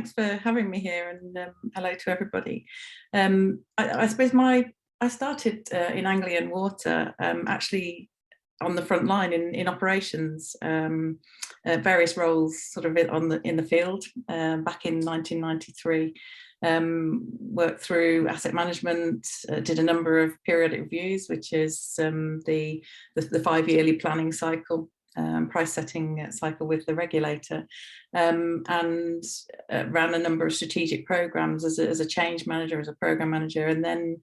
thanks for having me here, and hello to everybody. I suppose I started in Anglian Water, actually on the front line in operations, various roles sort of in the field back in 1993. Worked through asset management, did a number of periodic reviews, which is the 5-yearly planning cycle, price setting cycle with the regulator, and ran a number of strategic programs as a change manager, as a program manager, and then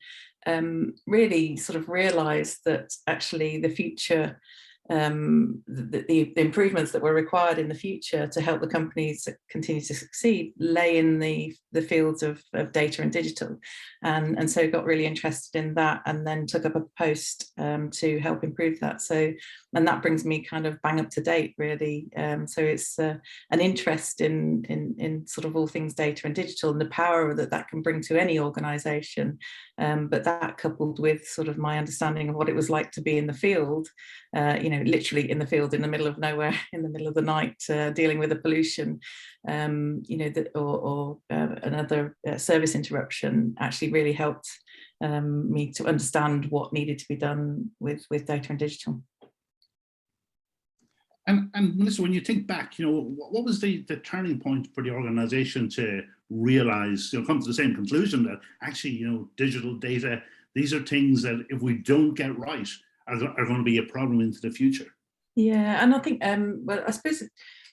really sort of realized that actually the future, the improvements that were required in the future to help the companies continue to succeed lay in the fields of data and digital, and so got really interested in that, and then took up a post to help improve that. So, and that brings me kind of bang up to date, really. So it's an interest in sort of all things data and digital, and the power that can bring to any organisation. But that coupled with sort of my understanding of what it was like to be in the field, literally in the field, in the middle of nowhere, in the middle of the night, dealing with the pollution, or another service interruption, actually really helped me to understand what needed to be done with data and digital. And Melissa, when you think back, what was the turning point for the organisation to realise, come to the same conclusion that actually, digital data, these are things that if we don't get right are going to be a problem into the future? Yeah, and I think, well, I suppose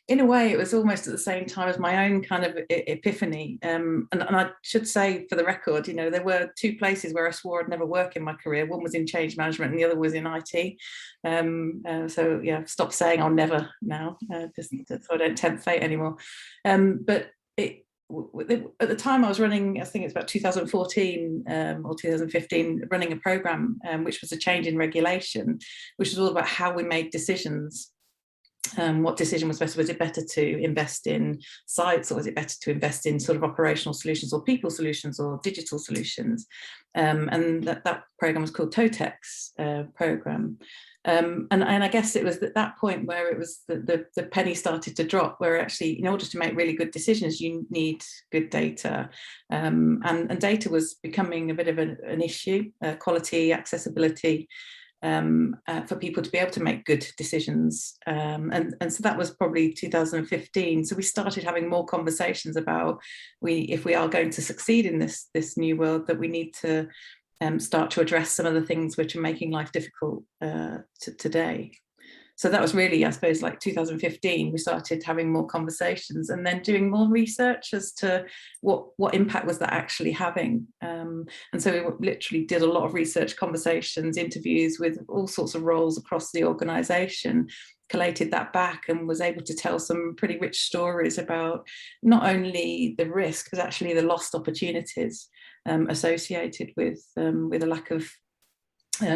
in a way it was almost at the same time as my own kind of epiphany. And I should say, for the record, there were 2 places where I swore I'd never work in my career. One was in change management and the other was in IT. So yeah, stop saying I'll never now, just so I don't tempt fate anymore. But at the time I was running, I think it's about 2014 or 2015, running a program which was a change in regulation, which was all about how we made decisions. What decision was best? Was it better to invest in sites, or was it better to invest in sort of operational solutions or people solutions or digital solutions? And that program was called TOTEX program. And I guess it was at that point where it was the penny started to drop, where actually, in order to make really good decisions, you need good data. And data was becoming a bit of an issue, quality, accessibility, for people to be able to make good decisions. And so that was probably 2015. So we started having more conversations about if we are going to succeed in this new world, that we need to start to address some of the things which are making life difficult today. So that was really, I suppose, like 2015, we started having more conversations and then doing more research as to what impact was that actually having. And so we literally did a lot of research, conversations, interviews with all sorts of roles across the organisation, collated that back and was able to tell some pretty rich stories about not only the risk, but actually the lost opportunities associated with a lack of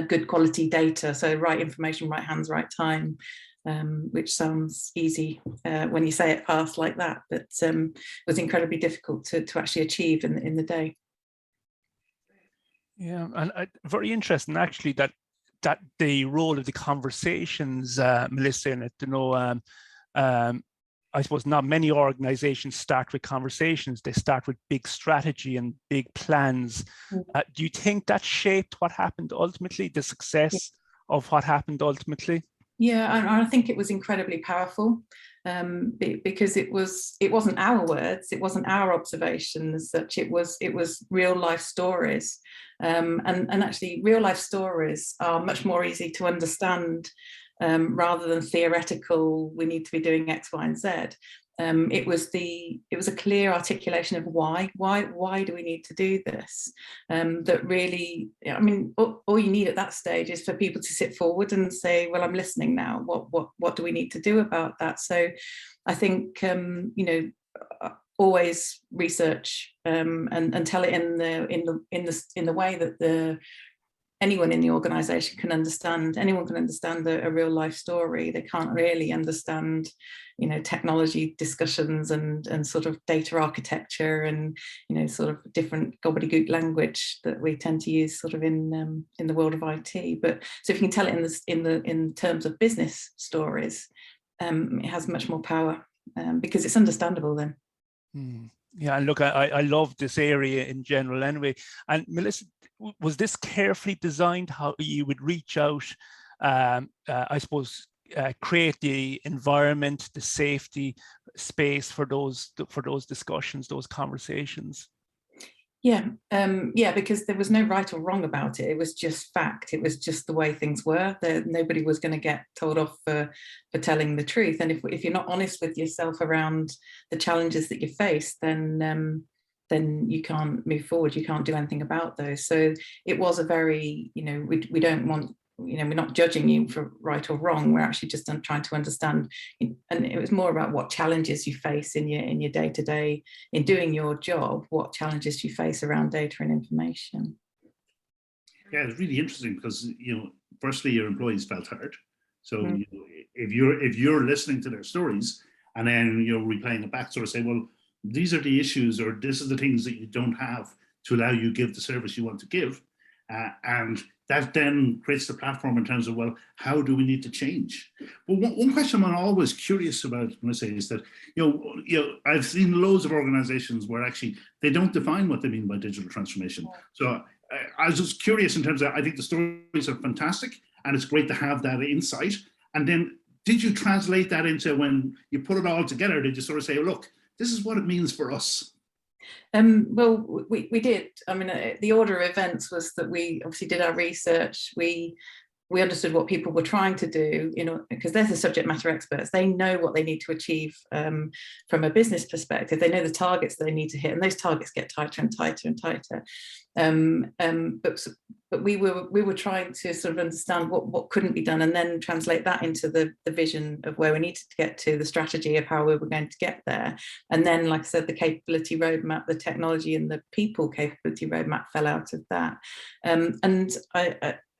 good quality data. So right information, right hands, right time, which sounds easy when you say it fast like that, but was incredibly difficult to actually achieve in the day. Yeah, and very interesting actually that the role of the conversations, Melissa, in it. I suppose not many organizations start with conversations. They start with big strategy and big plans. Do you think that shaped what happened ultimately, the success of what happened ultimately? Yeah, and I think it was incredibly powerful because it wasn't our words, it wasn't our observations, such it was real life stories, and actually real life stories are much more easy to understand. Rather than theoretical, we need to be doing X, Y, and Z. It was a clear articulation of why do we need to do this? That really, I mean, all you need at that stage is for people to sit forward and say, well, I'm listening now. What do we need to do about that? So I think, always research and tell it in the way that anyone in the organisation can understand. Anyone can understand a real life story. They can't really understand, technology discussions and sort of data architecture and sort of different gobbledygook language that we tend to use sort of in the world of IT. But so if you can tell it in terms of business stories, it has much more power because it's understandable then. Yeah, and look, I love this area in general anyway. And Melissa, was this carefully designed, how you would reach out, I suppose, create the environment, the safety space for those discussions, those conversations? Yeah, yeah, because there was no right or wrong about it. It was just fact. It was just the way things were. Nobody was going to get told off for telling the truth. And if you're not honest with yourself around the challenges that you face, then you can't move forward. You can't do anything about those. So it was a very, we don't want, we're not judging you for right or wrong. We're actually just trying to understand. And it was more about what challenges you face in your day-to-day, in doing your job, what challenges you face around data and information. Yeah, it's really interesting because, firstly, your employees felt heard. So if you're listening to their stories and then you're replaying it back, sort of say, well, these are the issues, or this is the things that you don't have to allow you to give the service you want to give. And that then creates the platform in terms of, well, how do we need to change? But one question I'm always curious about when I say is that, I've seen loads of organizations where actually they don't define what they mean by digital transformation. So I was just curious in terms of, I think the stories are fantastic and it's great to have that insight. And then did you translate that into, when you put it all together, did you sort of say, look, this is what it means for us? Well, we did. I mean, the order of events was that we obviously did our research. We understood what people were trying to do, because they're the subject matter experts. They know what they need to achieve from a business perspective. They know the targets they need to hit, and those targets get tighter and tighter and tighter. But we were trying to sort of understand what couldn't be done, and then translate that into the vision of where we needed to get to, the strategy of how we were going to get there. And then, like I said, the capability roadmap, the technology and the people capability roadmap fell out of that. And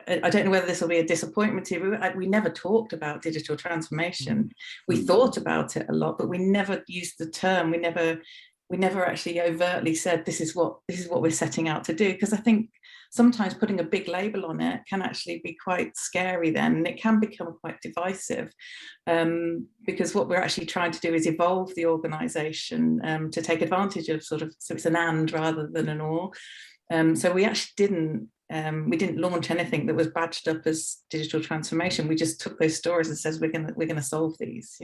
I don't know whether this will be a disappointment to you. We never talked about digital transformation. We thought about it a lot, but we never used the term. We never actually overtly said this is what we're setting out to do, because I think sometimes putting a big label on it can actually be quite scary then, and it can become quite divisive, because what we're actually trying to do is evolve the organisation to take advantage of so it's an and rather than an or. So we actually didn't launch anything that was badged up as digital transformation. We just took those stories and says we're gonna solve these,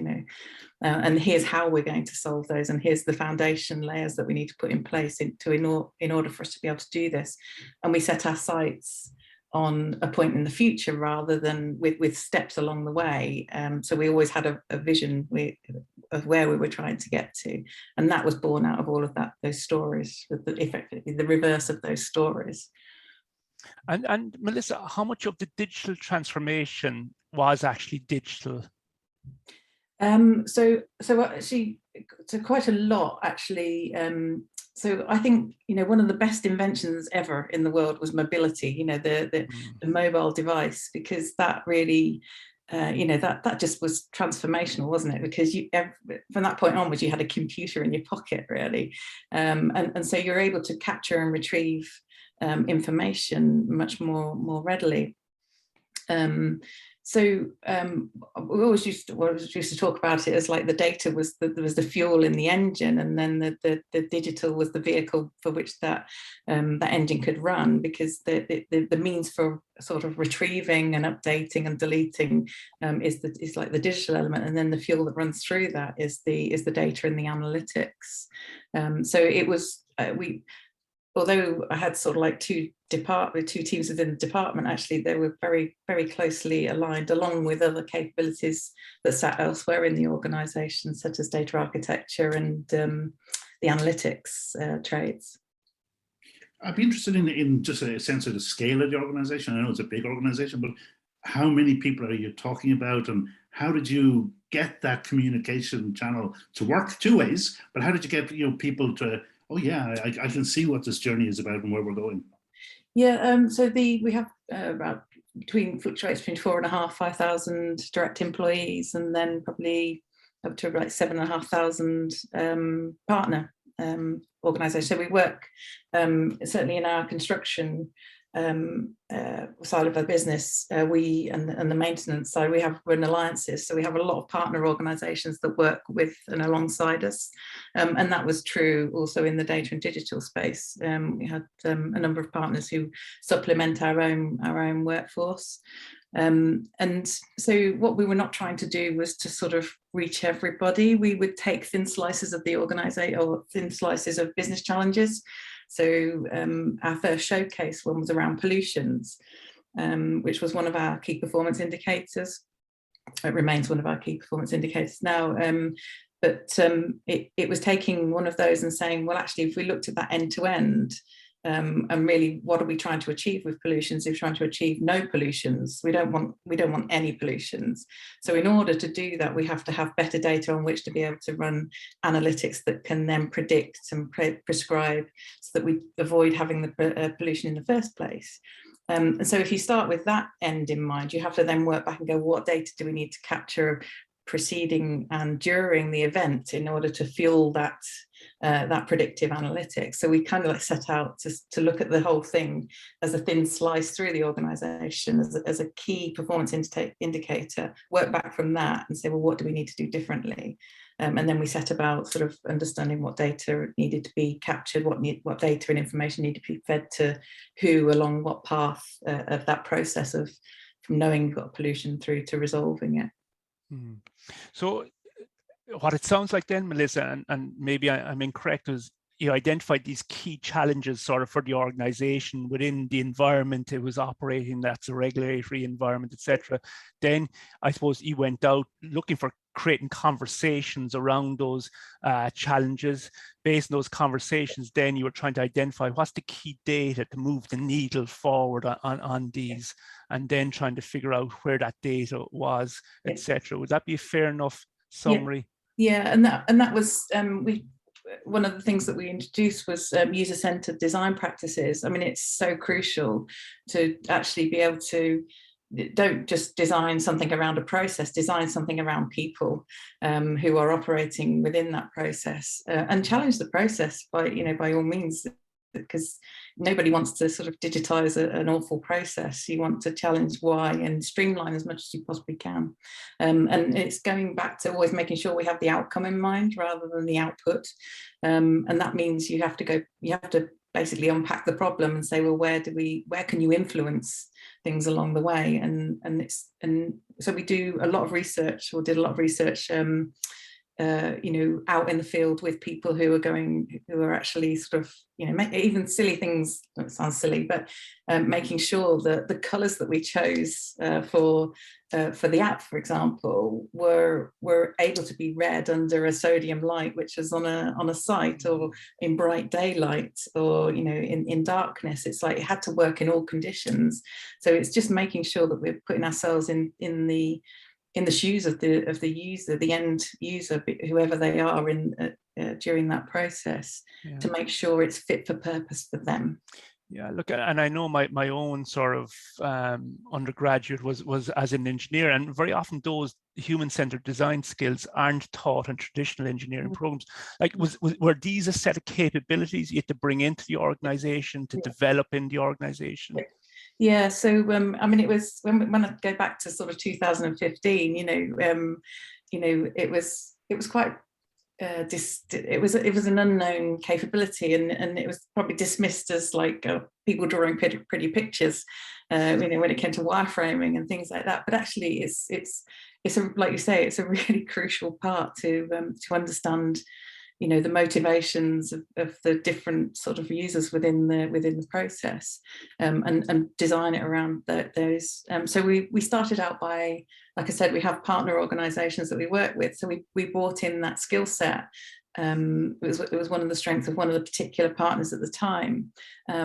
and here's how we're going to solve those, and here's the foundation layers that we need to put in place in order for us to be able to do this. And we set our sights on a point in the future rather than with steps along the way. So we always had a vision of where we were trying to get to, and that was born out of all of those stories, with effectively the reverse of those stories. And Melissa, how much of the digital transformation was actually digital? So quite a lot actually. So I think one of the best inventions ever in the world was mobility. The mobile device, because that really, that just was transformational, wasn't it? Because from that point onwards, you had a computer in your pocket, really, and so you're able to capture and retrieve information much more readily. We always used to talk about it as like the data was the fuel in the engine, and then the digital was the vehicle for which that engine could run, because the means for sort of retrieving and updating and deleting is like the digital element, and then the fuel that runs through that is the data and the analytics. So it was although I had sort of like two teams within the department, actually they were very, very closely aligned, along with other capabilities that sat elsewhere in the organisation, such as data architecture and the analytics trades. I'd be interested in just a sense of the scale of the organisation. I know it's a big organisation, but how many people are you talking about, and how did you get that communication channel to work two ways? But how did you get people to, oh yeah, I can see what this journey is about and where we're going? Yeah, so we have about fluctuates between 4,500 to 5,000 direct employees, and then probably up to about 7,500 partner organisations. So we work certainly in our construction side of the business, we and the maintenance side, we're in alliances, so we have a lot of partner organisations that work with and alongside us, and that was true also in the data and digital space. We had a number of partners who supplement our own workforce. And so what we were not trying to do was to sort of reach everybody. We would take thin slices of the organisation, or thin slices of business challenges. So our first showcase one was around pollutions, which was one of our key performance indicators. It remains one of our key performance indicators now. But it was taking one of those and saying, well, actually, if we looked at that end to end, and really, what are we trying to achieve with pollutions? We're trying to achieve no pollutions. We don't want any pollutions. So in order to do that, we have to have better data on which to be able to run analytics that can then predict and prescribe, so that we avoid having the pollution in the first place. And so if you start with that end in mind, you have to then work back and go, what data do we need to capture preceding and during the event in order to fuel that that predictive analytics? So we kind of like set out to look at the whole thing as a thin slice through the organisation as a key performance indicator, work back from that and say, well, what do we need to do differently? And then we set about sort of understanding what data needed to be captured, what data and information needed to be fed to who along what path of that process of from knowing you've got pollution through to resolving it. Mm. So what it sounds like then, Melissa, and maybe I'm incorrect, is you identified these key challenges sort of for the organization within the environment it was operating, that's a regulatory environment, etc. Then I suppose you went out looking for creating conversations around those challenges. Based on those conversations, then you were trying to identify what's the key data to move the needle forward on these, and then trying to figure out where that data was, etc. Would that be a fair enough summary? Yeah, and that was one of the things that we introduced was user-centered design practices. I mean, it's so crucial to actually be able to don't just design something around a process, design something around people who are operating within that process, and challenge the process by all means, because nobody wants to sort of digitize an awful process. You want to challenge why and streamline as much as you possibly can. And it's going back to always making sure we have the outcome in mind rather than the output. And that means you have to basically unpack the problem and say, well, where can you influence things along the way? And so we do a lot of research, or did a lot of research out in the field with people who are actually sort of, even silly things, that sounds silly, but making sure that the colours that we chose for the app, for example, were able to be read under a sodium light, which is on a site, or in bright daylight, or in darkness. It's like it had to work in all conditions. So it's just making sure that we're putting ourselves in the shoes of the user, the end user, whoever they are during that process, to make sure it's fit for purpose for them. Yeah, look, and I know my own sort of undergraduate was as an engineer, and very often those human-centered design skills aren't taught in traditional engineering programs. Like, were these a set of capabilities you had to bring into the organization to develop in the organization? Yeah, so I mean, it was when I go back to sort of 2015, it was quite it was an unknown capability, and it was probably dismissed as like people drawing pretty pictures, when it came to wireframing and things like that. But actually, it's like you say, it's a really crucial part to understand the motivations of the different sort of users within the process, and design it around those. So we started out by, like I said, we have partner organisations that we work with. So we brought in that skill set. It was one of the strengths of one of the particular partners at the time.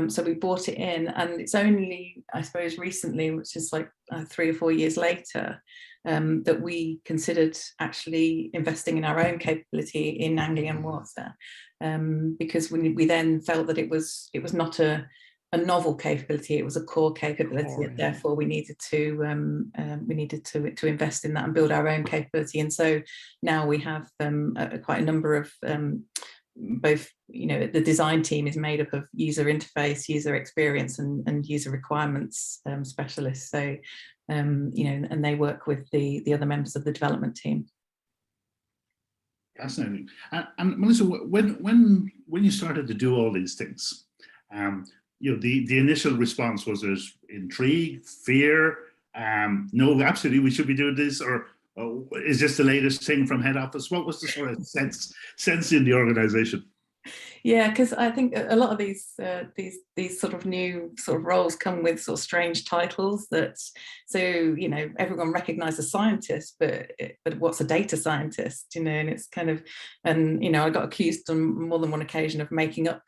So we brought it in, and it's only, I suppose, recently, which is like 3 or 4 years later, that we considered actually investing in our own capability in Anglian Water, because we then felt that it was not a novel capability, it was a core capability, and therefore we needed to invest in that and build our own capability. And so now we have quite a number of both, you know, the design team is made up of user interface, user experience, and user requirements specialists. So, you know, and they work with the other members of the development team. Fascinating. And Melissa, when you started to do all these things, you know, the initial response, was it intrigue, fear, no, absolutely, we should be doing this, or is this the latest thing from head office? What was the sort of sense in the organization? Yeah, because I think a lot of these sort of new sort of roles come with sort of strange titles. That, so, you know, everyone recognizes scientists, but what's a data scientist? You know, and it's kind of, and you know, I got accused on more than one occasion of making up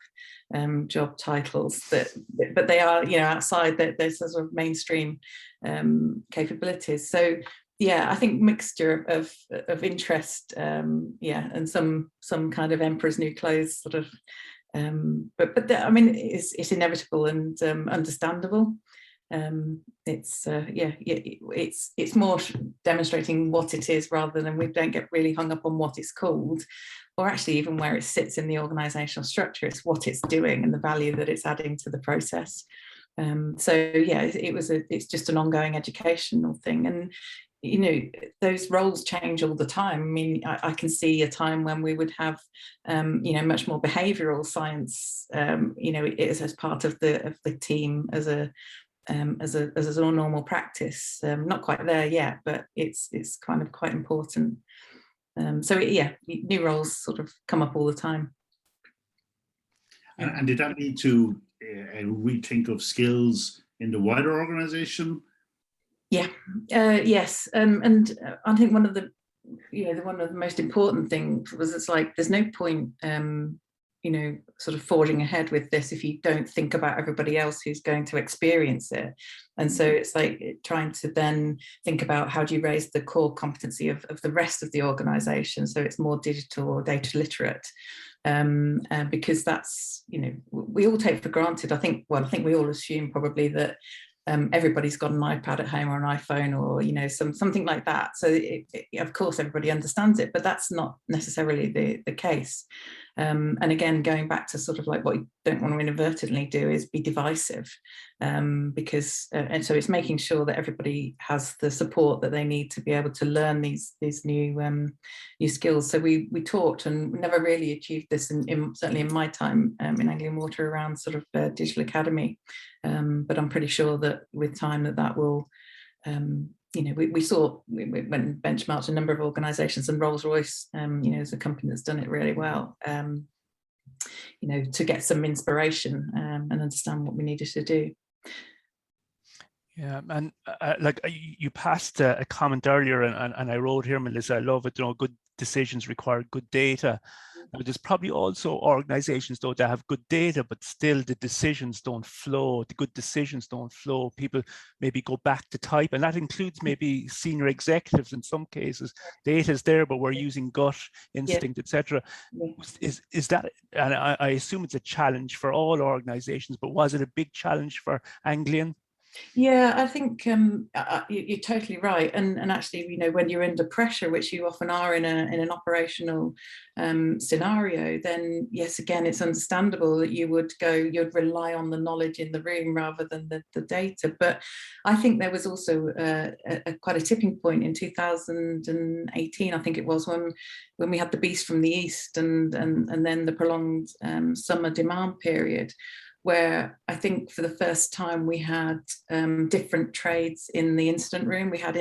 job titles, but they are, you know, outside their sort of mainstream capabilities. So yeah, I think mixture of interest, yeah, and some kind of emperor's new clothes sort of, but I mean, it's inevitable and understandable. It's yeah, it's more demonstrating what it is, rather than, we don't get really hung up on what it's called, or actually even where it sits in the organizational structure. It's what it's doing and the value that it's adding to the process. So yeah, it's just an ongoing educational thing. And you know, those roles change all the time. I mean, I can see a time when we would have, you know, much more behavioural science, you know, as part of the team as a normal practice. Not quite there yet, but it's kind of quite important. So yeah, new roles sort of come up all the time. And did that lead to a rethink of skills in the wider organisation? Yeah, yes, and I think one of the most important things was, it's like, there's no point, you know, sort of forging ahead with this if you don't think about everybody else who's going to experience it. And so it's like trying to then think about, how do you raise the core competency of the rest of the organisation, so it's more digital or data literate. Because that's, you know, we all take for granted, I think we all assume probably that everybody's got an iPad at home or an iPhone, or, you know, something like that. So of course everybody understands it, but that's not necessarily the case. And again, going back to sort of like, what you don't want to inadvertently do is be divisive, because and so it's making sure that everybody has the support that they need to be able to learn these new skills. So we talked, and we never really achieved this certainly in my time in Anglian Water, around sort of digital academy, but I'm pretty sure that with time that will, you know, we saw, we went and benchmarked a number of organisations, and Rolls-Royce, you know, is a company that's done it really well, you know, to get some inspiration and understand what we needed to do. Yeah, and like you passed a comment earlier, and I wrote here, Melissa, I love it, you know, good decisions require good data. But there's probably also organizations, though, that have good data, but still the decisions don't flow, the good decisions don't flow. People maybe go back to type, and that includes maybe senior executives in some cases. Data is there, but we're using gut instinct, etc. Is that, and I assume it's a challenge for all organizations, but was it a big challenge for Anglian? Yeah, I think you're totally right, and actually, you know, when you're under pressure, which you often are in an operational scenario, then yes, again, it's understandable that you'd rely on the knowledge in the room rather than the data. But I think there was also quite a tipping point in 2018, I think it was, when we had the beast from the east, and then the prolonged summer demand period, where I think for the first time we had different trades in the incident room. We had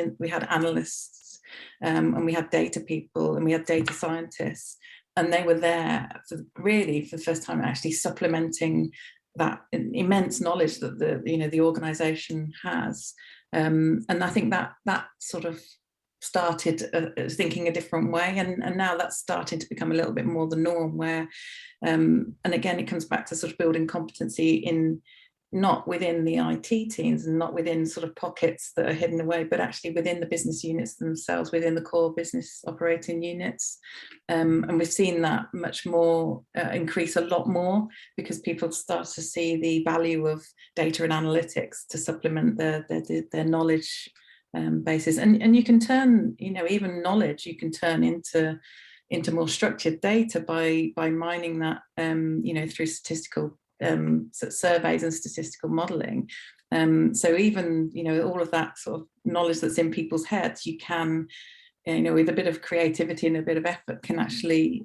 analysts, and we had data people, and we had data scientists, and they were there for the first time, actually supplementing that immense knowledge that the organisation has. And I think that sort of started thinking a different way, and now that's starting to become a little bit more the norm, where and again, it comes back to sort of building competency in, not within the IT teams and not within sort of pockets that are hidden away, but actually within the business units themselves, within the core business operating units. And we've seen that much more increase a lot more, because people start to see the value of data and analytics to supplement their knowledge basis. And you can turn, you know, even knowledge you can turn into into more structured data by mining that, through statistical surveys and statistical modelling. So even, all of that sort of knowledge that's in people's heads, you can, with a bit of creativity and a bit of effort, can actually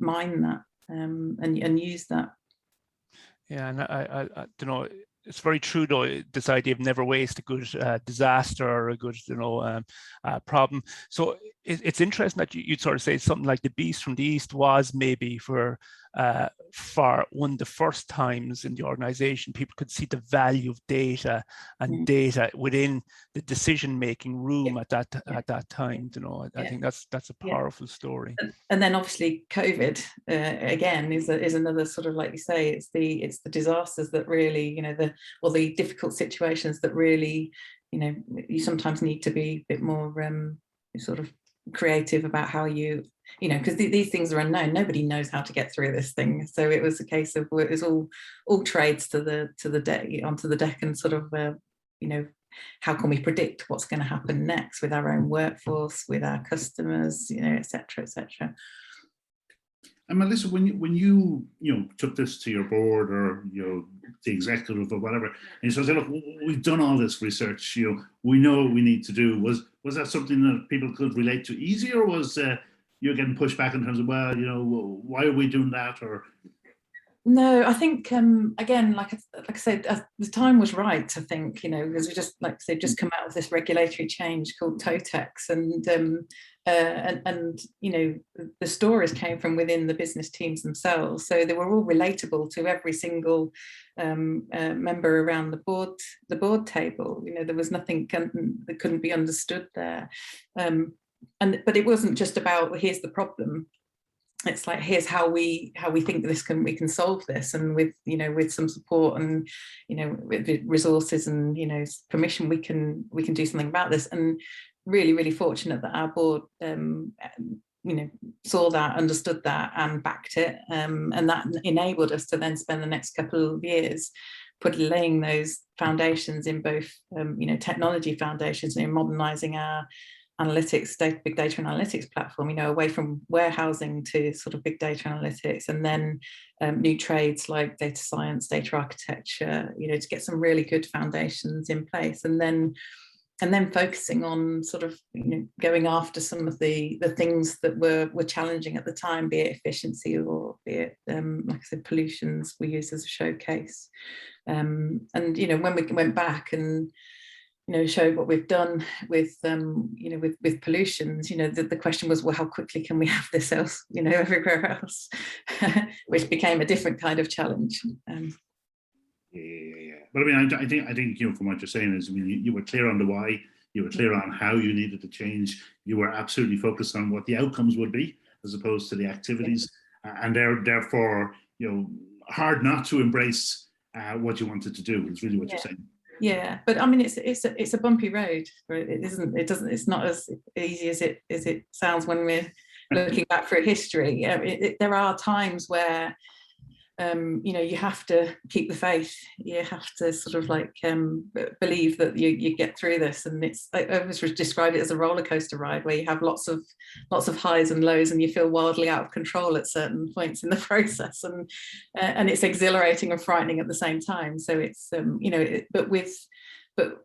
mine that and use that. Yeah, and I don't know. It's very true, though, this idea of never waste a good disaster or a good, problem. So it's interesting that you'd sort of say something like the Beast from the East was maybe for one of the first times in the organization, people could see the value of data and data within the decision-making room at that time. I think that's a powerful story. And then obviously COVID again is another sort of, like you say, it's the disasters that really, the difficult situations that really, you sometimes need to be a bit more sort of creative about how you, because these things are unknown. Nobody knows how to get through this thing. So it was a case of, it was all trades to the deck, onto the deck, and sort of how can we predict what's going to happen next with our own workforce, with our customers, et cetera, et cetera. And Melissa, when you took this to your board or the executive or whatever, and you sort of say, look, we've done all this research, we know what we need to do. Was that something that people could relate to easy, or was you getting pushed back in terms of, well, why are we doing that? Or no, I think again, like I said, the time was right. I think because we just, like I said, just come out of this regulatory change called TOTEX, and the stories came from within the business teams themselves, so they were all relatable to every single member around the board table. There was nothing that couldn't be understood there, but it wasn't just about, well, here's the problem. It's like, here's how we think we can solve this, and with some support and with resources and permission, we can do something about this. And really, really fortunate that our board saw that, understood that, and backed it, and that enabled us to then spend the next couple of years laying those foundations in both technology foundations, modernizing our analytics, big data and analytics platform, away from warehousing to sort of big data analytics, and then new trades like data science, data architecture, to get some really good foundations in place, and then focusing on sort of going after some of the things that were challenging at the time, be it efficiency or be it like I said, pollutions we used as a showcase. And when we went back and showed what we've done with with pollutions, the question was, well, how quickly can we have this else, everywhere else, which became a different kind of challenge. Yeah. But I mean, I think from what you're saying is, you were clear on the why, you were clear on how you needed to change, you were absolutely focused on what the outcomes would be as opposed to the activities, and therefore, hard not to embrace what you wanted to do is really what you're saying. Yeah, but I mean, it's a bumpy road. It's not as easy as it sounds when we're looking back through history. There are times where you have to keep the faith. You have to sort of like believe that you get through this, and I always describe it as a roller coaster ride where you have lots of highs and lows, and you feel wildly out of control at certain points in the process, and it's exhilarating and frightening at the same time. So it's but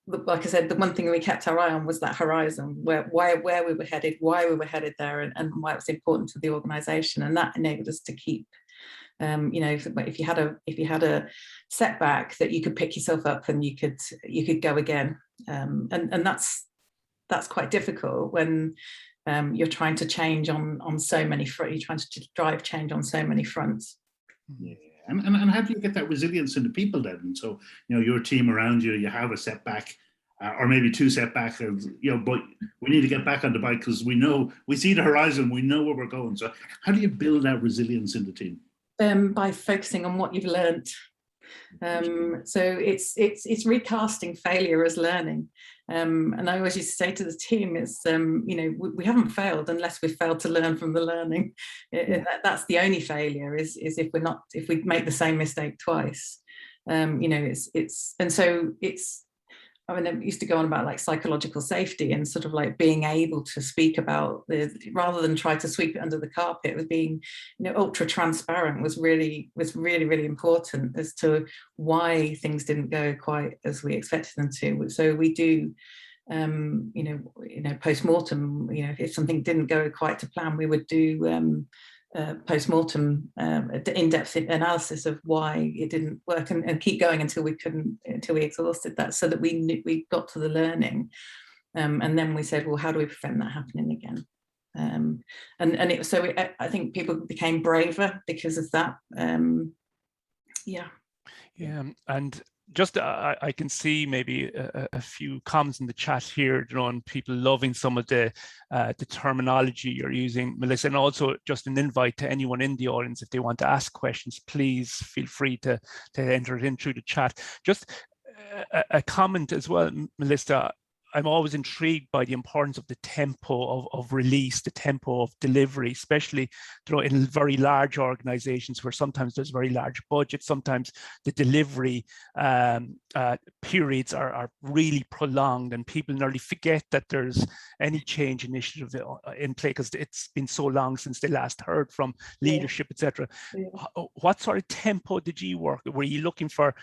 like I said, the one thing we kept our eye on was that horizon, where we were headed, why we were headed there, and why it was important to the organisation, and that enabled us to keep. If you had a setback, that you could pick yourself up and you could go again, and that's quite difficult when you're trying to change on so many fronts. You're trying to drive change on so many fronts. Yeah, and how do you get that resilience in the people then? And so your team around you have a setback. Or maybe two setbacks, but we need to get back on the bike because we see the horizon, we know where we're going. So how do you build that resilience in the team? By focusing on what you've learned. So it's recasting failure as learning. And I always used to say to the team, it's we haven't failed unless we've failed to learn from the learning. That's the only failure is if we make the same mistake twice. I mean, I used to go on about like psychological safety and sort of like being able to speak about rather than try to sweep it under the carpet, with being, ultra transparent was really, really important as to why things didn't go quite as we expected them to. So we do, post-mortem, if something didn't go quite to plan, we would do post-mortem in-depth analysis of why it didn't work, and keep going until we exhausted that, so that we got to the learning, and then we said, well, how do we prevent that happening again? I think people became braver because of that. And just I can see maybe a few comments in the chat here, on people loving some of the terminology you're using, Melissa, and also just an invite to anyone in the audience, if they want to ask questions, please feel free to enter it in through the chat. Just a comment as well, Melissa. I'm always intrigued by the importance of the tempo of release, the tempo of delivery, especially in very large organizations where sometimes there's very large budgets, sometimes the delivery periods are really prolonged, and people nearly forget that there's any change initiative in play because it's been so long since they last heard from leadership, etc. What sort of tempo did you work? Were you looking for,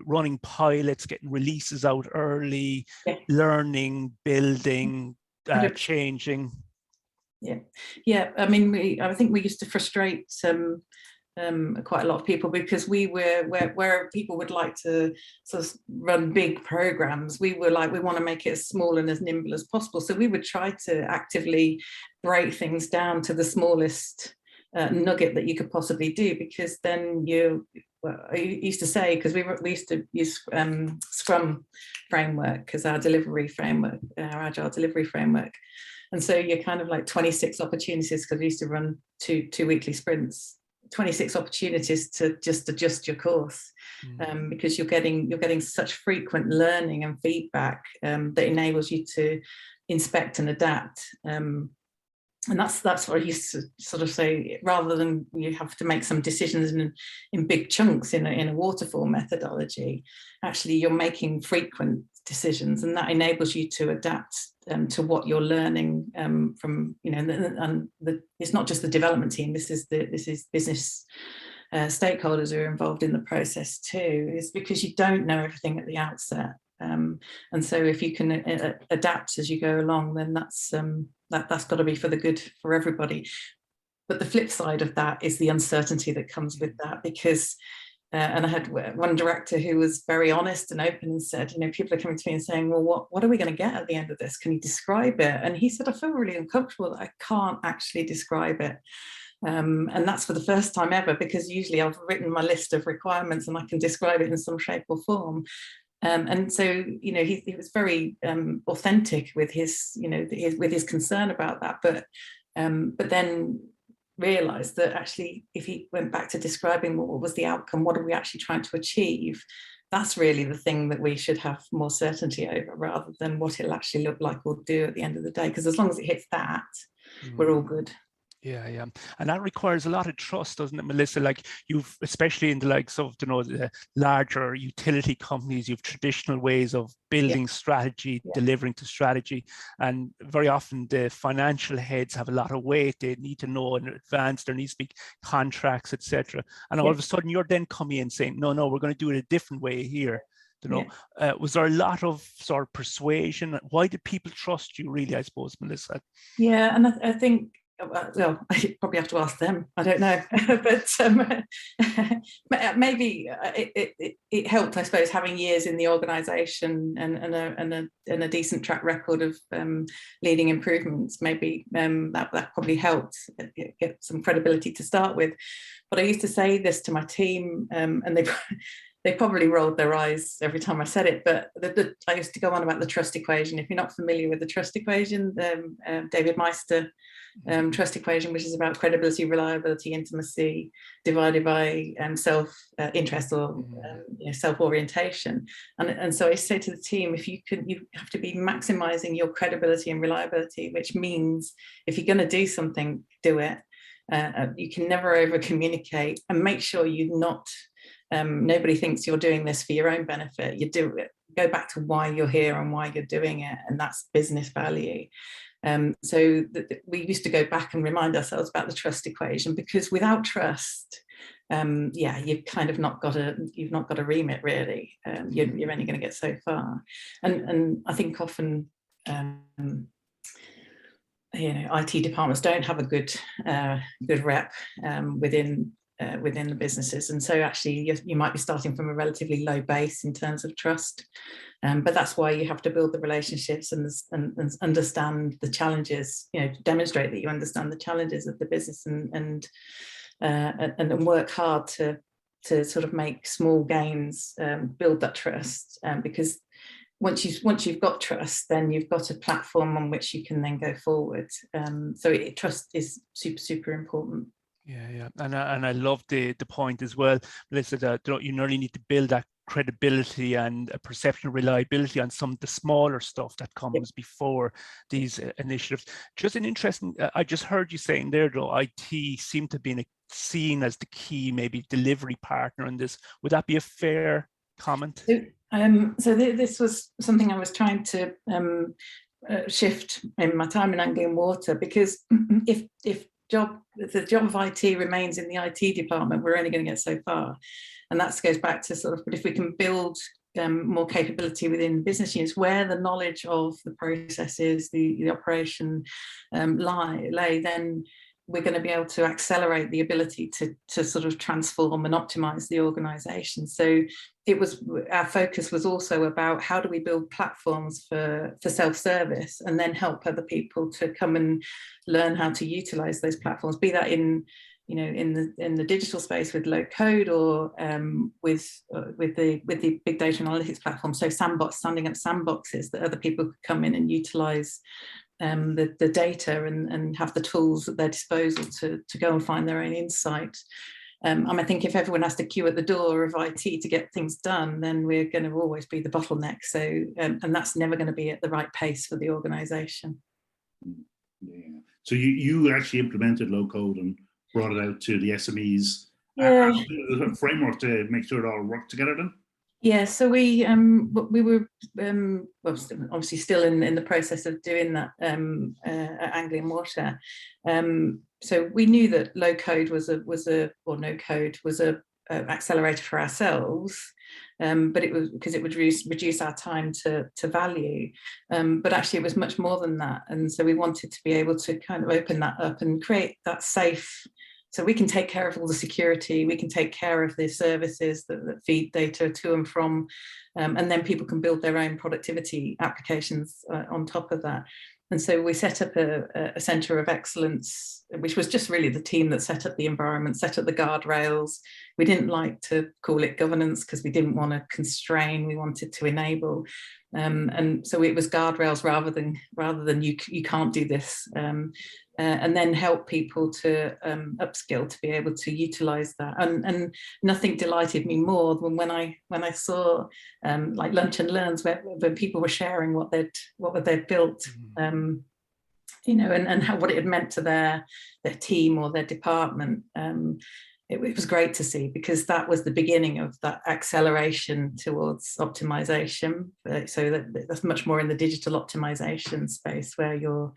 running pilots, getting releases out early, learning, building, changing? I mean, I think we used to frustrate quite a lot of people, because we were where people would like to sort of run big programs, we were like, we want to make it as small and as nimble as possible. So we would try to actively break things down to the smallest nugget that you could possibly do, because then I used to say, because we used to use Scrum framework as our delivery framework, our agile delivery framework. And so you're kind of like 26 opportunities, because we used to run two weekly sprints, 26 opportunities to just adjust your course, because you're getting such frequent learning and feedback that enables you to inspect and adapt. And that's what I used to sort of say, rather than you have to make some decisions in big chunks in a waterfall methodology, actually you're making frequent decisions, and that enables you to adapt to what you're learning from, it's not just the development team, this is business stakeholders who are involved in the process too, is because you don't know everything at the outset. And so if you can adapt as you go along, then that's got to be for the good for everybody. But the flip side of that is the uncertainty that comes with that, because and I had one director who was very honest and open and said, people are coming to me and saying, well, what are we going to get at the end of this? Can you describe it? And he said, I feel really uncomfortable that I can't actually describe it. And that's for the first time ever, because usually I've written my list of requirements and I can describe it in some shape or form. And so, he was very authentic with his, with his concern about that. But then realized that actually, if he went back to describing what was the outcome, what are we actually trying to achieve, that's really the thing that we should have more certainty over, rather than what it'll actually look like or do at the end of the day. Because as long as it hits that, we're all good. Yeah. And that requires a lot of trust, doesn't it, Melissa? Like, you've, especially in the likes of, the larger utility companies, you've traditional ways of building strategy, delivering to strategy. And very often the financial heads have a lot of weight. They need to know in advance, there needs to be contracts, etc. And all of a sudden you're then coming in saying, no, we're going to do it a different way here. Was there a lot of sort of persuasion? Why did people trust you, really, I suppose, Melissa? Yeah, and I think, well, I probably have to ask them. I don't know, but maybe it helped, I suppose, having years in the organisation and a decent track record of leading improvements. Maybe that probably helped get some credibility to start with. But I used to say this to my team, and they probably rolled their eyes every time I said it, but I used to go on about the trust equation. If you're not familiar with the trust equation, David Meister trust equation, which is about credibility, reliability, intimacy, divided by self-interest or self-orientation. And so I say to the team, you have to be maximizing your credibility and reliability, which means if you're going to do something, do it. You can never over communicate, and make sure you're not Nobody thinks you're doing this for your own benefit. You do it, go back to why you're here and why you're doing it, and that's business value. So we used to go back and remind ourselves about the trust equation, because without trust, yeah, you've kind of not got a remit really. You're only going to get so far, and I think often IT departments don't have a good rep within the businesses, and so actually you might be starting from a relatively low base in terms of trust, but that's why you have to build the relationships and understand the challenges, demonstrate that you understand the challenges of the business, and work hard to sort of make small gains, build that trust, because once you've got trust, then you've got a platform on which you can then go forward. So trust is super important. Yeah, and I love the point as well, Melissa, that you not only need to build that credibility and a perception of reliability on some of the smaller stuff that comes before these initiatives. Just an interesting, I just heard you saying there, though, IT seemed to be seen as the key, maybe delivery partner in this. Would that be a fair comment? So this was something I was trying to shift in my time in Anglian Water, because if the job of IT remains in the IT department, we're only going to get so far. And that goes back to sort of, but if we can build more capability within business units where the knowledge of the processes, the operation lay, then we're going to be able to accelerate the ability to sort of transform and optimize the organization. So our focus was also about how do we build platforms for self-service, and then help other people to come and learn how to utilize those platforms, be that in the digital space with low code, or with the big data analytics platform. So standing up sandboxes that other people could come in and utilize the data and have the tools at their disposal to go and find their own insight. I think if everyone has to queue at the door of IT to get things done, then we're going to always be the bottleneck. So and that's never going to be at the right pace for the organization. Yeah. So you actually implemented low code and brought it out to the SMEs. Yeah. A framework to make sure it all worked together then? Yeah, so we were obviously still in the process of doing that at Anglian Water. So we knew that low code or no code was a accelerator for ourselves, but it was because it would reduce our time to value. But actually, it was much more than that, and so we wanted to be able to kind of open that up and create that safe. So we can take care of all the security, we can take care of the services that feed data to and from, and then people can build their own productivity applications on top of that. And so we set up a centre of excellence, which was just really the team that set up the environment, set up the guardrails. We didn't like to call it governance because we didn't want to constrain, we wanted to enable. And so it was guardrails rather than you can't do this. And then help people to upskill to be able to utilize that. And nothing delighted me more than when I saw like lunch and learns when people were sharing what they'd built, and what it had meant to their team or their department. It was great to see, because that was the beginning of that acceleration towards optimization. So that's much more in the digital optimization space, where you're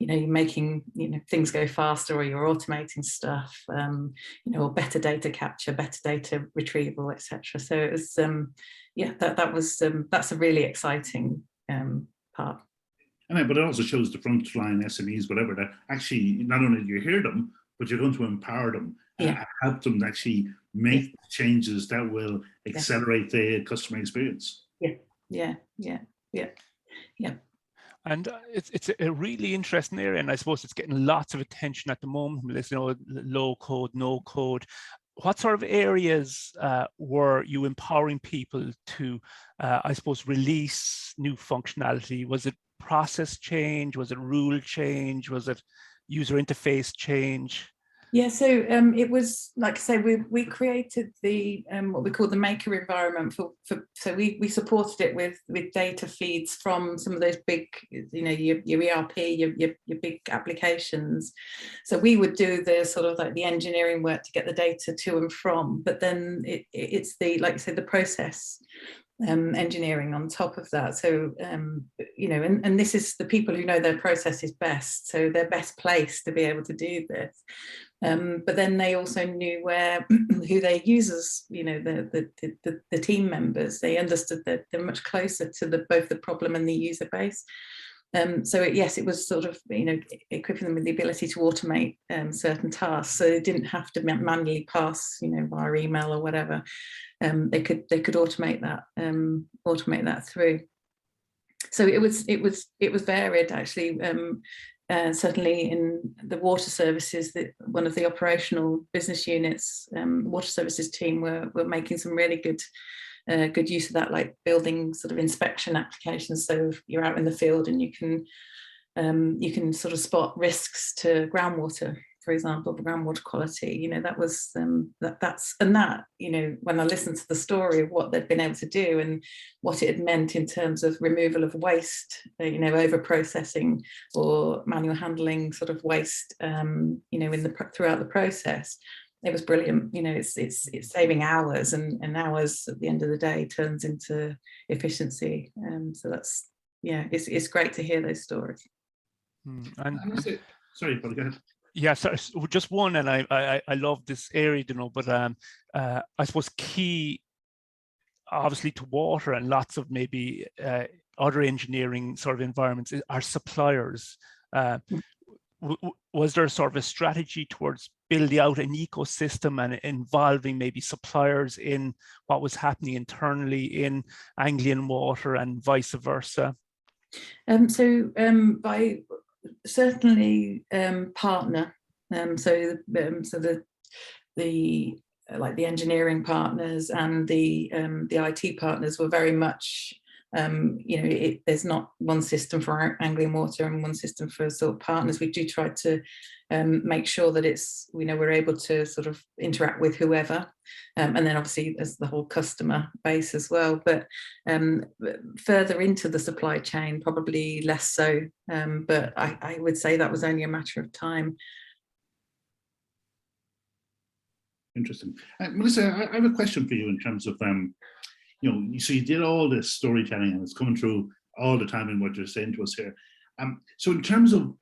making things go faster, or you're automating stuff, or better data capture, better data retrieval, etc. So it was that's a really exciting part. But it also shows the frontline SMEs, whatever, that actually not only do you hear them, but you're going to empower them, help them actually make changes that will accelerate the customer experience. Yeah. And it's a really interesting area, and I suppose it's getting lots of attention at the moment. Low code, no code. What sort of areas were you empowering people to, I suppose, release new functionality? Was it process change? Was it rule change? Was it user interface change? Yeah, so it was, like I say, we created the what we call the maker environment for so we supported it with data feeds from some of those big, you know, your ERP, your big applications. So we would do the sort of like the engineering work to get the data to and from, but then it's the, like I said, the process engineering on top of that. So you know, and this is the people who know their processes best, so they're best placed to be able to do this. But then they also knew who their users, you know, the team members, they understood that they're much closer to both the problem and the user base. So yes, it was sort of, you know, equipping them with the ability to automate certain tasks, so they didn't have to manually pass, you know, via email or whatever. They could automate that through. So it was varied, actually. Certainly in the water services, that one of the operational business units, the water services team were making some really good use of that, like building sort of inspection applications. So if you're out in the field and you can sort of spot risks to groundwater, for example, the groundwater quality, you know, that was that, you know, when I listened to the story of what they'd been able to do and what it had meant in terms of removal of waste, you know, over processing or manual handling sort of waste, you know, throughout the process, it was brilliant. You know, it's saving hours, and hours at the end of the day turns into efficiency. So that's, yeah, it's great to hear those stories. And sorry, Paul, go ahead. Yeah, so just one, and I love this area, you know, but I suppose key, obviously, to water and lots of maybe other engineering sort of environments are suppliers. Was there sort of a strategy towards building out an ecosystem and involving maybe suppliers in what was happening internally in Anglian Water and vice versa? By certainly partner, so the like the engineering partners and the IT partners were very much, you know, there's not one system for Anglian Water and one system for sort of partners. We do try to make sure that it's, you know, we're able to sort of interact with whoever, and then obviously there's the whole customer base as well, but further into the supply chain, probably less so, but I would say that was only a matter of time. Interesting. Melissa, I have a question for you in terms of, you know, so you did all this storytelling and it's coming through all the time in what you're saying to us here. So in terms of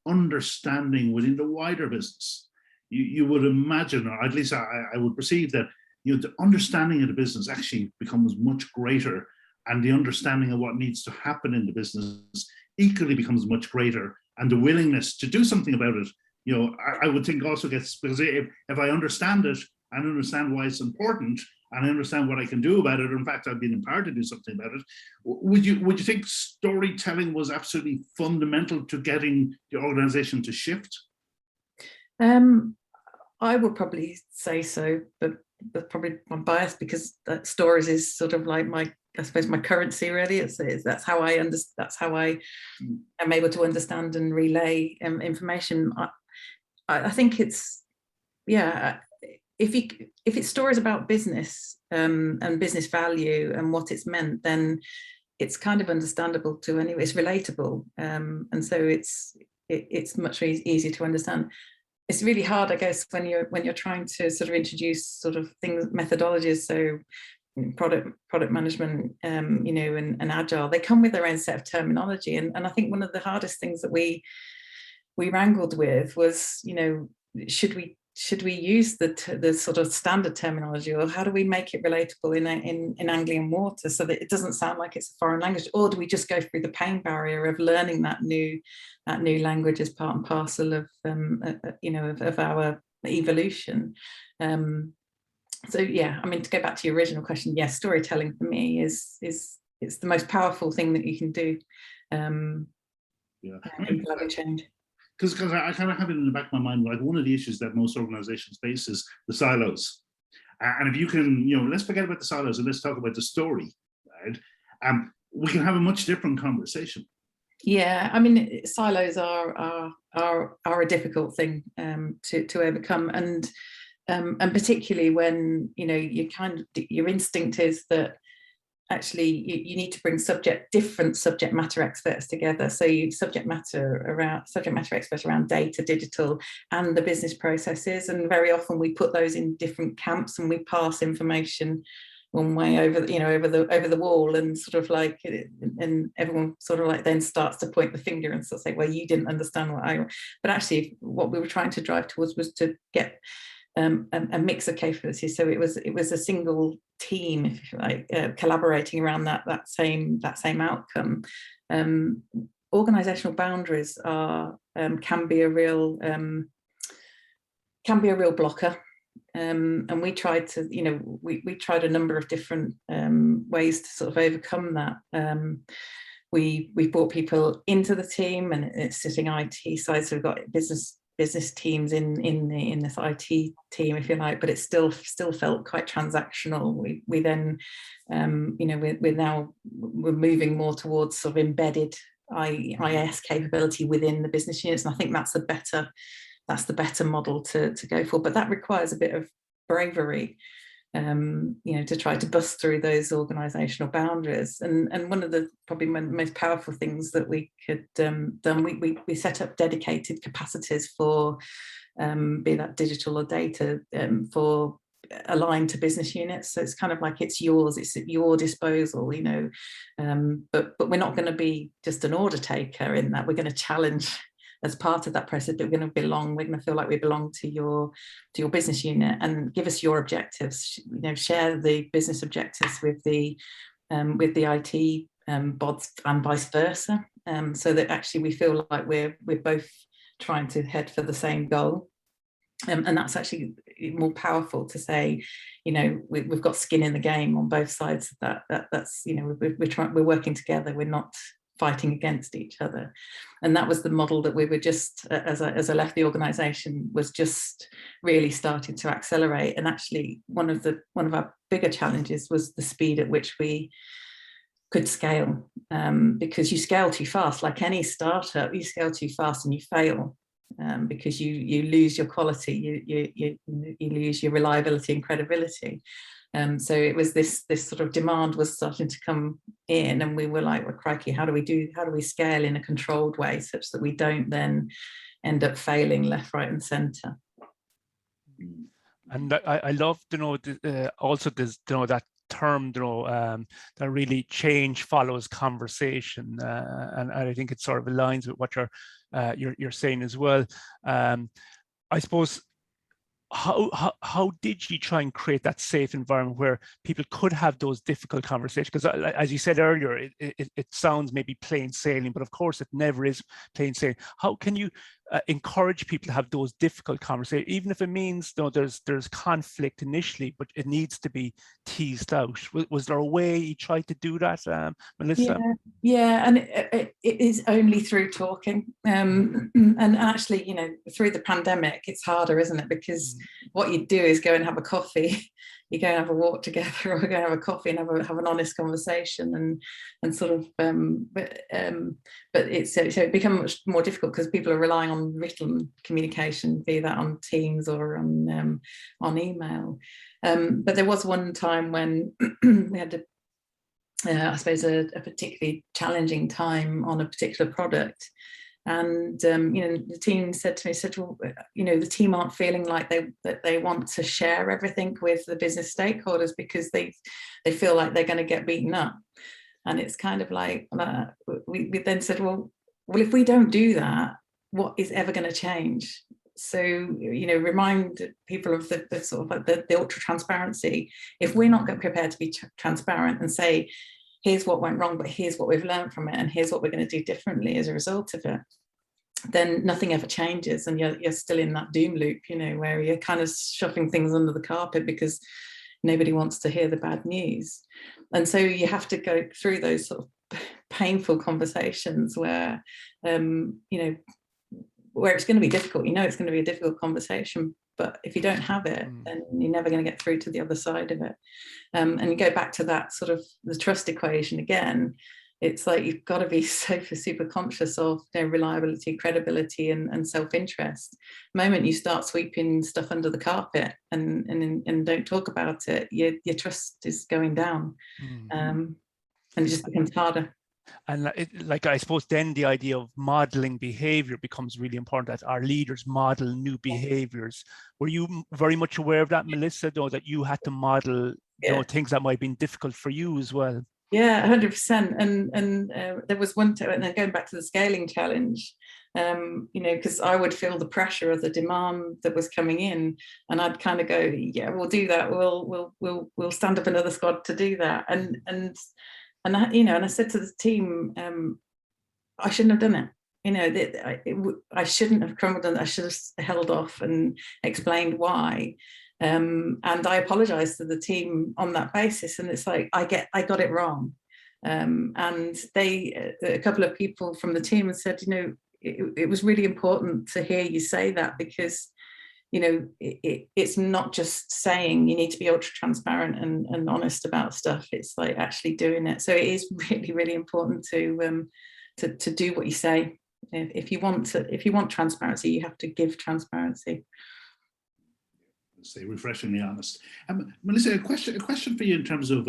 understanding within the wider business, you would imagine, or at least I would perceive that, you know, the understanding of the business actually becomes much greater, and the understanding of what needs to happen in the business equally becomes much greater, and the willingness to do something about it, you know, I would think also gets, because if I understand it and understand why it's important and I understand what I can do about it, or in fact I've been empowered to do something about it, would you think storytelling was absolutely fundamental to getting the organization to shift? I would probably say so, but probably I'm biased because that stories is sort of like I suppose my currency, really. That's how I understand. That's how I am able to understand and relay information. I think it's, yeah, if it's stories about business and business value and what it's meant, then it's kind of understandable to anyone. It's relatable, and so it's much easier to understand. It's really hard, I guess, when you're trying to sort of introduce sort of things, methodologies, so product management, you know, and agile. They come with their own set of terminology, and I think one of the hardest things that we wrangled with was, you know, should we use the sort of standard terminology, or how do we make it relatable in Anglian Water so that it doesn't sound like it's a foreign language, or do we just go through the pain barrier of learning that new language as part and parcel of you know, of our evolution? So yeah, I mean, to go back to your original question, yes, storytelling for me is it's the most powerful thing that you can do. Yeah, in climate change. Because I kind of have it in the back of my mind, like one of the issues that most organizations face is the silos. And if you can, you know, let's forget about the silos and let's talk about the story, right? We can have a much different conversation. Yeah, I mean, silos are a difficult thing to overcome, and particularly when you your instinct is that actually you need to bring different subject matter experts together. So you subject matter experts around data, digital, and the business processes, and very often we put those in different camps and we pass information one way over the wall, and sort of like, and everyone sort of like then starts to point the finger and sort of say, well, you didn't understand but actually what we were trying to drive towards was to get a mix of capabilities. So it was a single team, if you like, collaborating around that same outcome. Organizational boundaries can be a real blocker. And we tried to, we tried a number of different ways to sort of overcome that. We brought people into the team, and it's sitting IT side, so we've got business teams in this IT team, if you like, but it still felt quite transactional. We then, we're moving more towards sort of embedded IS capability within the business units, and I think that's the better model to go for. But that requires a bit of bravery, to try to bust through those organizational boundaries. And one of the probably most powerful things that we could we set up dedicated capacities for be that digital or data for aligned to business units. So it's kind of like it's at your disposal, but we're not going to be just an order taker in that. We're going to challenge as part of that process, but we're going to feel like we belong to your business unit, and give us your objectives, share the business objectives with the IT bods, and vice versa, so that actually we feel like we're both trying to head for the same goal. And that's actually more powerful to say, we've got skin in the game on both sides of that. That's, we're working together. We're not fighting against each other. And that was the model that we were just, as I left the organization, was just really starting to accelerate. And actually one of our bigger challenges was the speed at which we could scale, because you scale too fast. Like any startup, you scale too fast and you fail, because you lose your quality, you lose your reliability and credibility. So it was this sort of demand was starting to come in, and we were like, well, crikey, how do we scale in a controlled way such that we don't then end up failing left, right, and centre? And I love to know also this, that term, that really change follows conversation, and I think it sort of aligns with what you're saying as well. I suppose, how did you try and create that safe environment where people could have those difficult conversations? Because as you said earlier, it sounds maybe plain sailing, but of course it never is plain sailing. How can you encourage people to have those difficult conversations, even if it means there's conflict initially, but it needs to be teased out? Was there a way you tried to do that, Melissa? Yeah, and it is only through talking, and actually, through the pandemic, it's harder, isn't it? Because what you do is go and have a coffee, you go and have a walk together, or go and have a coffee and have an honest conversation, and sort of, but it's so it becomes much more difficult because people are relying on written communication, be that on Teams or on email. But there was one time when we had I suppose a particularly challenging time on a particular product, and the team said to me, well, the team aren't feeling like they want to share everything with the business stakeholders because they feel like they're going to get beaten up. And it's kind of like, we then said, well, if we don't do that, what is ever going to change? So, remind people of the sort of like the ultra transparency. If we're not prepared to be transparent and say, here's what went wrong, but here's what we've learned from it, and here's what we're going to do differently as a result of it, then nothing ever changes, and you're still in that doom loop, where you're kind of shoving things under the carpet because nobody wants to hear the bad news. And so you have to go through those sort of painful conversations where, where it's going to be difficult. It's going to be a difficult conversation, but if you don't have it, then you're never going to get through to the other side of it. And you go back to that sort of the trust equation again. it's like you've got to be super conscious of reliability, credibility, and self-interest. The moment you start sweeping stuff under the carpet and don't talk about it, your trust is going down, and it just becomes harder. And like, I suppose then the idea of modeling behavior becomes really important, that our leaders model new behaviors. Were you very much aware of that, Melissa, though, that you had to model things that might have been difficult for you as well? Yeah, 100%. And there was one time, and then going back to the scaling challenge, because I would feel the pressure of the demand that was coming in, and I'd kind of go, yeah, we'll do that. We'll stand up another squad to do that. And I said to the team, I shouldn't have done it. I shouldn't have crumbled on. I should have held off and explained why. And I apologized to the team on that basis. And it's like, I got it wrong. And a couple of people from the team had said, it was really important to hear you say that, because it's not just saying you need to be ultra transparent and honest about stuff. It's like actually doing it. So it is really, really important to do what you say. If you want transparency, you have to give transparency. Say refreshingly honest. Melissa, a question for you in terms of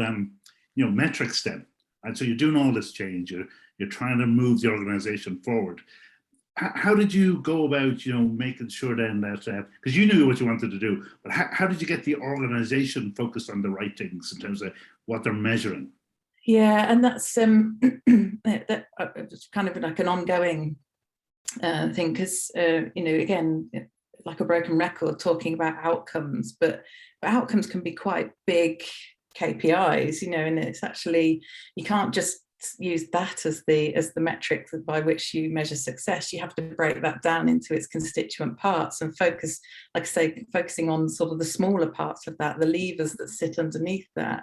metrics then. And so you're doing all this change. You're trying to move the organization forward. How did you go about, making sure then that, because you knew what you wanted to do, but how did you get the organization focused on the right things in terms of what they're measuring? Yeah, and that's it's kind of like an ongoing thing, because, again, like a broken record talking about outcomes, but outcomes can be quite big KPIs, and it's actually, you can't just use that as the metric by which you measure success. You have to break that down into its constituent parts and focus, like I say, focusing on sort of the smaller parts of that, the levers that sit underneath that.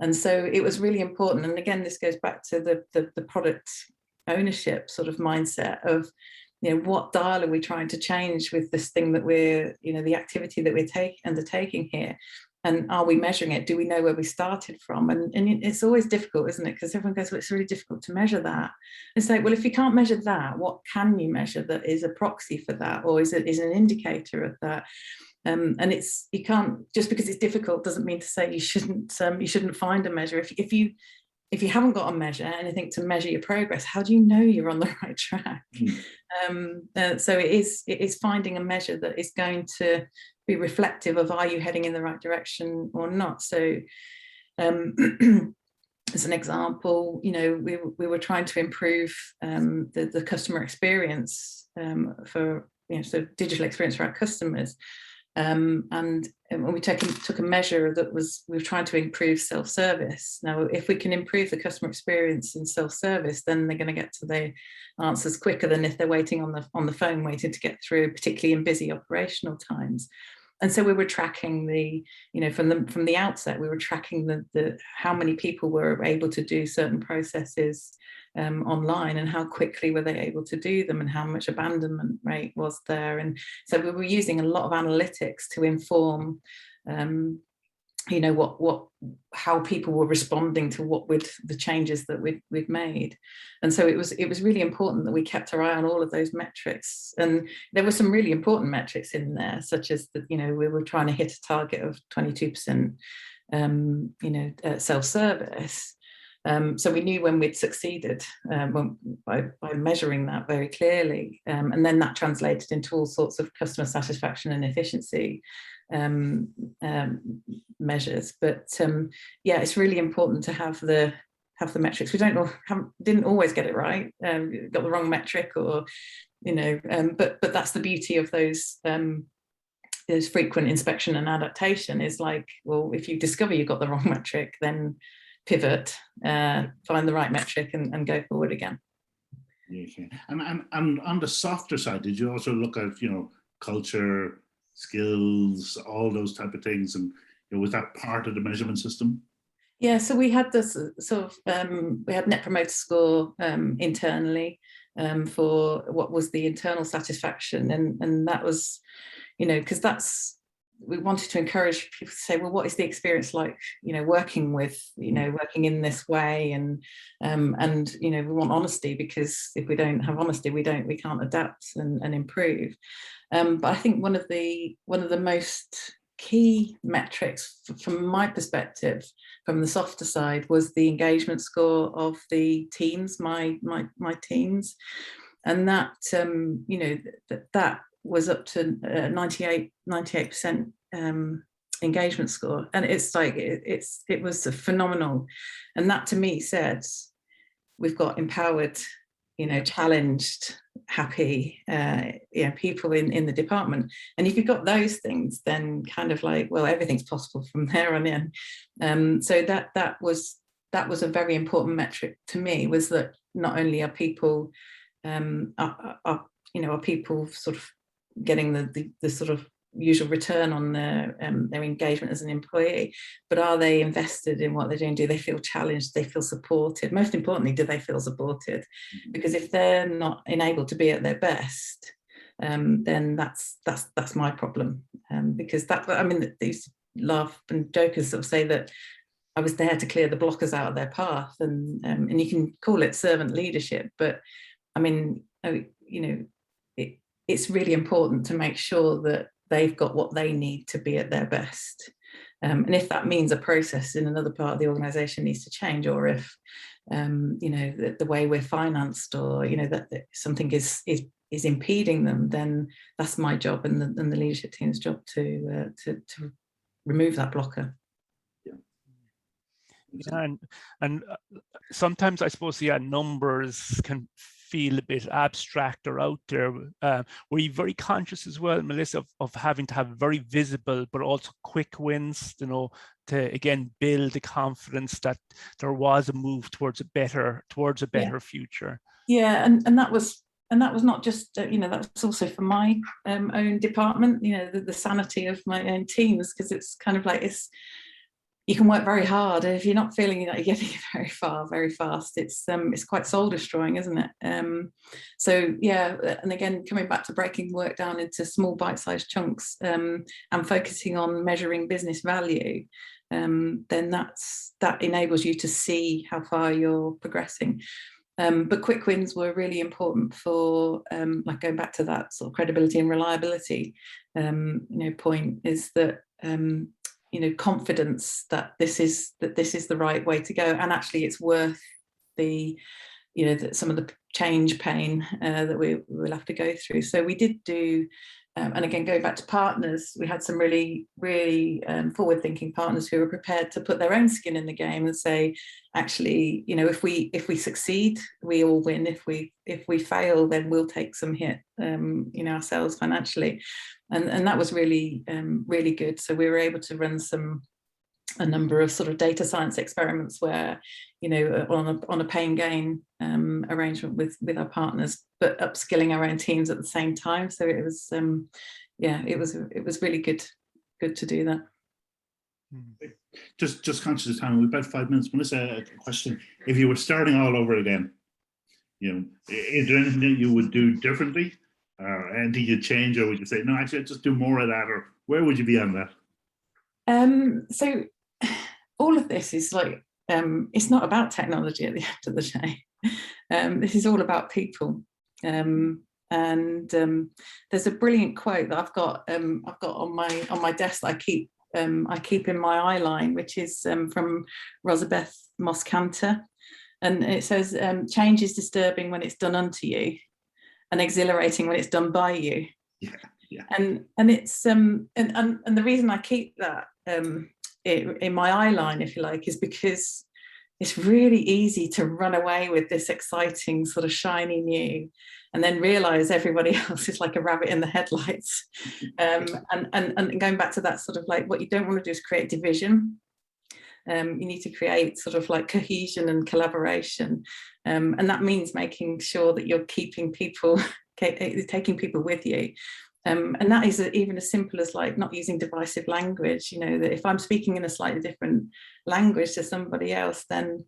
And so it was really important. And again, this goes back to the product ownership sort of mindset of, what dial are we trying to change with this thing that we're, the activity that we're undertaking here? And are we measuring it? Do we know where we started from? And it's always difficult, isn't it? Because everyone goes, well, it's really difficult to measure that. It's like, well, if you can't measure that, what can you measure that is a proxy for that, or is an indicator of that? And you can't, just because it's difficult doesn't mean to say you shouldn't find a measure. If you haven't got a measure, anything to measure your progress, how do you know you're on the right track? So it is finding a measure that is going to be reflective of, are you heading in the right direction or not? So as an example, we were trying to improve the customer experience for, so digital experience for our customers. And we took a measure that we were trying to improve self-service. Now, if we can improve the customer experience in self-service, then they're going to get to the answers quicker than if they're waiting on the phone, waiting to get through, particularly in busy operational times. And so we were tracking from the outset, we were tracking the how many people were able to do certain processes online, and how quickly were they able to do them, and how much abandonment rate was there. And so we were using a lot of analytics to inform how people were responding to the changes that we'd made. And so it was really important that we kept our eye on all of those metrics. And there were some really important metrics in there, such as that, we were trying to hit a target of 22% self-service. So we knew when we'd succeeded by measuring that very clearly. And then that translated into all sorts of customer satisfaction and efficiency measures. But it's really important to have the metrics. We didn't always get it right, got the wrong metric, or but that's the beauty of those frequent inspection and adaptation, is like, well, if you discover you got the wrong metric, then pivot, find the right metric, and go forward again. Okay. And on the softer side, did you also look at culture, skills, all those type of things, and was that part of the measurement system? Yeah, so we had this sort of we had Net Promoter Score internally for what was the internal satisfaction, and that was, because that's we wanted to encourage people to say, well, what is the experience like, working with, working in this way, and we want honesty, because if we don't have honesty, we can't adapt and improve. But I think one of the most key metrics from my perspective, from the softer side, was the engagement score of the teams, my teams, and that that was up to 98% engagement score, and it's like it was phenomenal. And that to me said, we've got empowered, challenged, happy people in the department. And if you've got those things, then kind of like, well, everything's possible from there on in. So that was a very important metric to me, was that not only are people are people sort of getting the sort of usual return on their engagement as an employee, but are they invested in what they're doing? Do they feel challenged? Do they feel supported? Most importantly, do they feel supported? Because if they're not enabled to be at their best, then that's my problem. Because they used to laugh and joke and sort of say that I was there to clear the blockers out of their path, and you can call it servant leadership, but I mean, it's really important to make sure that they've got what they need to be at their best. And if that means a process in another part of the organisation needs to change, or if the way we're financed, or that something is impeding them, then that's my job and the leadership team's job to remove that blocker. Yeah, and sometimes I suppose numbers can feel a bit abstract or out there. Were you very conscious as well, Melissa, of having to have very visible but also quick wins, to again build the confidence that there was a move towards a better future? Yeah, and that was not just that was also for my own department, the sanity of my own teams, because it's kind of like you can work very hard, and if you're not feeling you're getting very far very fast, it's quite soul destroying, isn't it? So yeah, and again, coming back to breaking work down into small bite-sized chunks, and focusing on measuring business value, then that enables you to see how far you're progressing. But quick wins were really important for like going back to that sort of credibility and reliability point, is that confidence that this is the right way to go, and actually it's worth some of the change pain that we will have to go through. So we did do, and again, going back to partners, we had some really forward-thinking partners who were prepared to put their own skin in the game and say, actually, if we succeed, we all win. If we fail, then we'll take some hit, ourselves financially, and that was really good. So we were able to run a number of sort of data science experiments where, on a pay and gain arrangement with our partners, but upskilling our own teams at the same time. So it was, it was really good to do that. Just conscious of time, we've about 5 minutes. Melissa, a question: if you were starting all over again, is there anything that you would do differently, or anything you'd change, or would you say, no, actually, I'd just do more of that, or where would you be on that? So all of this is like, it's not about technology at the end of the day. This is all about people. And there's a brilliant quote that I've got on my desk that I keep in my eye line, which is from Rosabeth Moss-Cantor, and it says, "Change is disturbing when it's done unto you, and exhilarating when it's done by you." Yeah. And it's and the reason I keep that in my eye line, if you like, is because it's really easy to run away with this exciting sort of shiny new, and then realize everybody else is like a rabbit in the headlights. And going back to that sort of like, what you don't want to do is create division. You need to create sort of like cohesion and collaboration, and that means making sure that you're keeping people, taking people with you. And that is even as simple as like not using divisive language. That if I'm speaking in a slightly different language to somebody else, then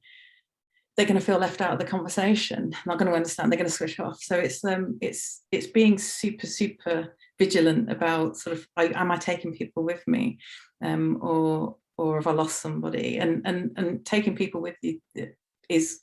they're going to feel left out of the conversation, not going to understand, they're going to switch off. So it's being super vigilant about sort of, am I taking people with me, or have I lost somebody? And taking people with you is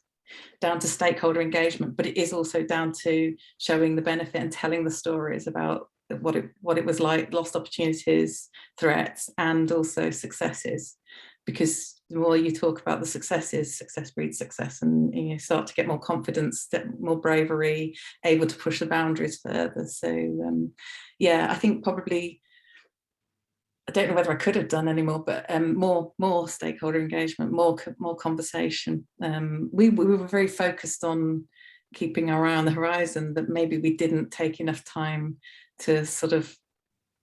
down to stakeholder engagement, but it is also down to showing the benefit and telling the stories about what it was like, lost opportunities, threats, and also successes. Because the more you talk about the successes, success breeds success, and you start to get more confidence, more bravery, able to push the boundaries further. So yeah, I think probably, I don't know whether I could have done any more, but more stakeholder engagement, more conversation. We were very focused on keeping our eye on the horizon, but maybe we didn't take enough time to sort of,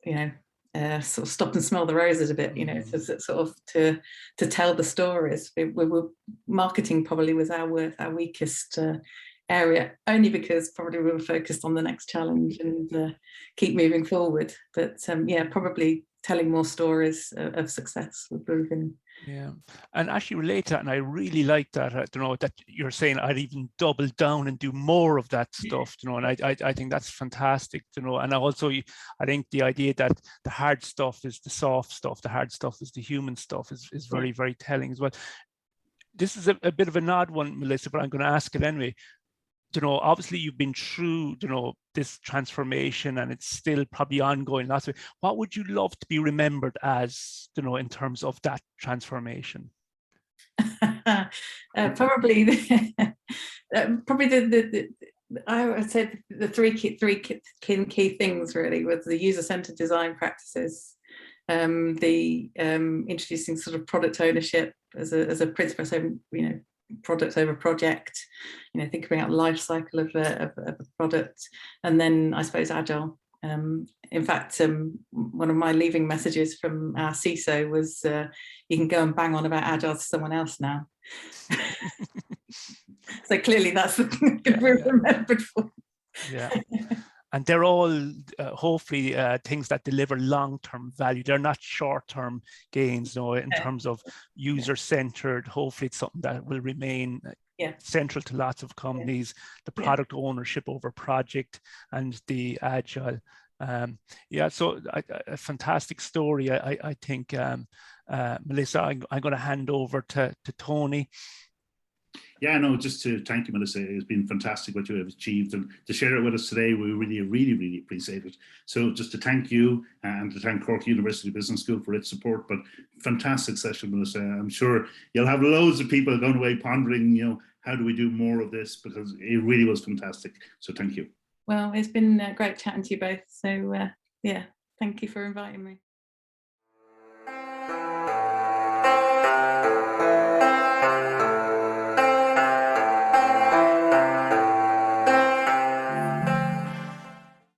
sort of stop and smell the roses a bit, to sort of to tell the stories. We were, marketing probably was our weakest area, only because probably we were focused on the next challenge and keep moving forward. But yeah, probably telling more stories of success would have been. Yeah, and actually relate to that, and I really like that. That you're saying I'd even double down and do more of that stuff. And I think that's fantastic. And also I think the idea that the hard stuff is the soft stuff, the hard stuff is the human stuff is very, very telling as well. This is a bit of an odd one, Melissa, but I'm going to ask it anyway. Obviously you've been through, this transformation, and it's still probably ongoing. What would you love to be remembered as, in terms of that transformation? Probably the I would say the three key things really was the user-centered design practices, the introducing sort of product ownership as a principle. So product over project, think about life cycle of a product, and then I suppose agile. In fact, one of my leaving messages from our CISO was, you can go and bang on about agile to someone else now. So clearly that's the thing we're remembered for. Yeah. And they're all hopefully things that deliver long-term value. They're not short-term gains, in terms of user-centered. Hopefully it's something that will remain central to lots of companies. The product ownership over project and the agile. So a fantastic story. I think, Melissa, I'm going to hand over to Tony. Yeah, no, just to thank you, Melissa. It's been fantastic what you have achieved, and to share it with us today, we really, really, really appreciate it. So just to thank you and to thank Cork University Business School for its support, but fantastic session, Melissa. I'm sure you'll have loads of people going away pondering, how do we do more of this, because it really was fantastic. So thank you. Well, it's been great chatting to you both. So yeah, thank you for inviting me.